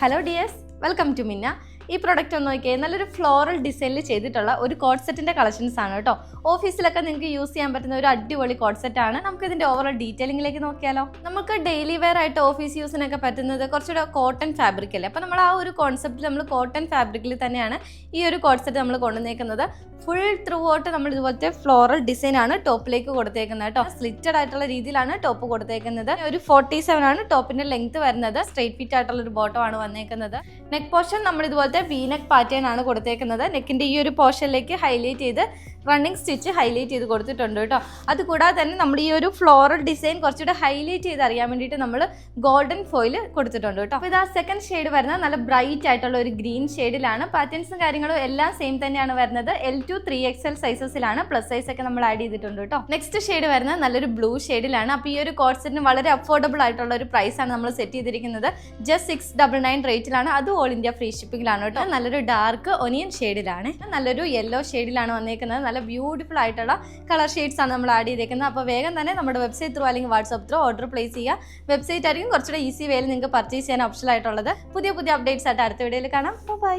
Hello dears, welcome to മിന്ന. ഈ product ഒന്ന് നോക്കിയാൽ നല്ലൊരു ഫ്ലോറൽ ഡിസൈനിൽ ചെയ്തിട്ടുള്ള ഒരു കോഡ് സെറ്റിൻ്റെ കളക്ഷൻസ് ആണ് കേട്ടോ. ഓഫീസിലൊക്കെ നിങ്ങൾക്ക് യൂസ് ചെയ്യാൻ പറ്റുന്ന ഒരു അടിപൊളി കോഡ് സെറ്റ് ആണ്. നമുക്ക് ഇതിൻ്റെ ഓവറോൾ ഡീറ്റെയിലിംഗിലേക്ക് നോക്കിയാലോ. നമുക്ക് ഡെയിലി വെയർ ആയിട്ട് ഓഫീസ് യൂസിനൊക്കെ പറ്റുന്നത് കുറച്ചുകൂടെ കോട്ടൺ ഫാബ്രിക് അല്ലേ. അപ്പോൾ നമ്മൾ ആ ഒരു കോൺസെപ്റ്റിൽ നമ്മൾ കോട്ടൺ ഫാബ്രിക്കിൽ തന്നെയാണ് ഈ ഒരു കോഡ് സെറ്റ് നമ്മൾ കൊണ്ടുവന്നേക്കുന്നത്. ഫുൾ ത്രൂ ഔട്ട് നമ്മൾ ഇതുപോലത്തെ ഫ്ലോറൽ ഡിസൈൻ ആണ് ടോപ്പിലേക്ക് കൊടുത്തേക്കുന്നത് കേട്ടോ. സ്ലിറ്റഡ് ആയിട്ടുള്ള രീതിയിലാണ് ടോപ്പ് കൊടുത്തേക്കുന്നത്. ഒരു 47 ആണ് ടോപ്പിന്റെ ലെങ്ത് വരുന്നത്. സ്ട്രെയിറ്റ് ഫിറ്റ് ആയിട്ടുള്ള ഒരു ബോട്ടം ആണ് വന്നേക്കുന്നത്. നെക്ക് പോർഷൻ നമ്മൾ ഇതുപോലത്തെ വീനെക്ക് പാറ്റേൺ ആണ് കൊടുത്തേക്കുന്നത്. നെക്കിന്റെ ഈ ഒരു പോർഷനിലേക്ക് ഹൈലൈറ്റ് ചെയ്ത് റണ്ണിങ് സ്റ്റിച്ച് ഹൈലൈറ്റ് ചെയ്ത് കൊടുത്തിട്ടുണ്ട് കേട്ടോ. അതുകൂടാതെ തന്നെ നമ്മൾ ഈ ഒരു ഫ്ലോറൽ ഡിസൈൻ കുറച്ചുകൂടെ ഹൈലൈറ്റ് ചെയ്ത് അറിയാൻ വേണ്ടിയിട്ട് നമ്മൾ ഗോൾഡൻ ഫോയിൽ കൊടുത്തിട്ടുണ്ട് കേട്ടോ. അപ്പോൾ ഇത് ആ സെക്കൻഡ് ഷെയ്ഡ് വരുന്നത് നല്ല ബ്രൈറ്റ് ആയിട്ടുള്ള ഒരു ഗ്രീൻ ഷെയ്ഡിലാണ്. പാറ്റേൺസും കാര്യങ്ങളും എല്ലാം സെയിം തന്നെയാണ് വരുന്നത്. L2 3XL സൈസസിലാണ്. പ്ലസ് സൈസ് ഒക്കെ നമ്മൾ ആഡ് ചെയ്തിട്ടുണ്ട് കേട്ടോ. നെക്സ്റ്റ് ഷെയ്ഡ് വരുന്നത് നല്ലൊരു ബ്ലൂ ഷെയ്ഡിലാണ്. അപ്പോൾ ഈ ഒരു കോഡ് സെറ്റിന് വളരെ അഫോർഡബിൾ ആയിട്ടുള്ള ഒരു പ്രൈസ് ആണ് നമ്മൾ സെറ്റ് ചെയ്തിരിക്കുന്നത്. ജസ്റ്റ് 699 റേറ്റിലാണ്. അത് ഓൾ ഇന്ത്യ ഫ്രീ ഷിപ്പിംഗിലാണ് കേട്ടോ. നല്ലൊരു ഡാർക്ക് ഒനിയൻ ഷെയ്ഡിലാണ്. നല്ലൊരു യെല്ലോ ഷെയ്ഡിലാണ് വന്നേക്കുന്നത്. നല്ല ബ്യൂട്ടിഫുൾ ആയിട്ടുള്ള കളർ ഷെയ്ഡ്സ് ആണ് നമ്മൾ ആഡ് ചെയ്തേക്കുന്നത്. അപ്പോൾ വേഗം തന്നെ നമ്മുടെ വെബ്സൈറ്റ് ത്രൂ അല്ലെങ്കിൽ വാട്സ്ആപ്പ് ത്രൂ ഓർഡർ പ്ലേസ് ചെയ്യുക. വെബ്സൈറ്റ് ആയിരിക്കും കുറച്ചുകൂടെ ഈസി വേയിൽ നിങ്ങൾക്ക് പർച്ചേസ് ചെയ്യാൻ ഓപ്ഷൻ ആയിട്ടുള്ളത്. പുതിയ അപ്ഡേറ്റ്സ് ആയിട്ട് അടുത്ത വീഡിയോയിൽ കാണാം. ബൈ.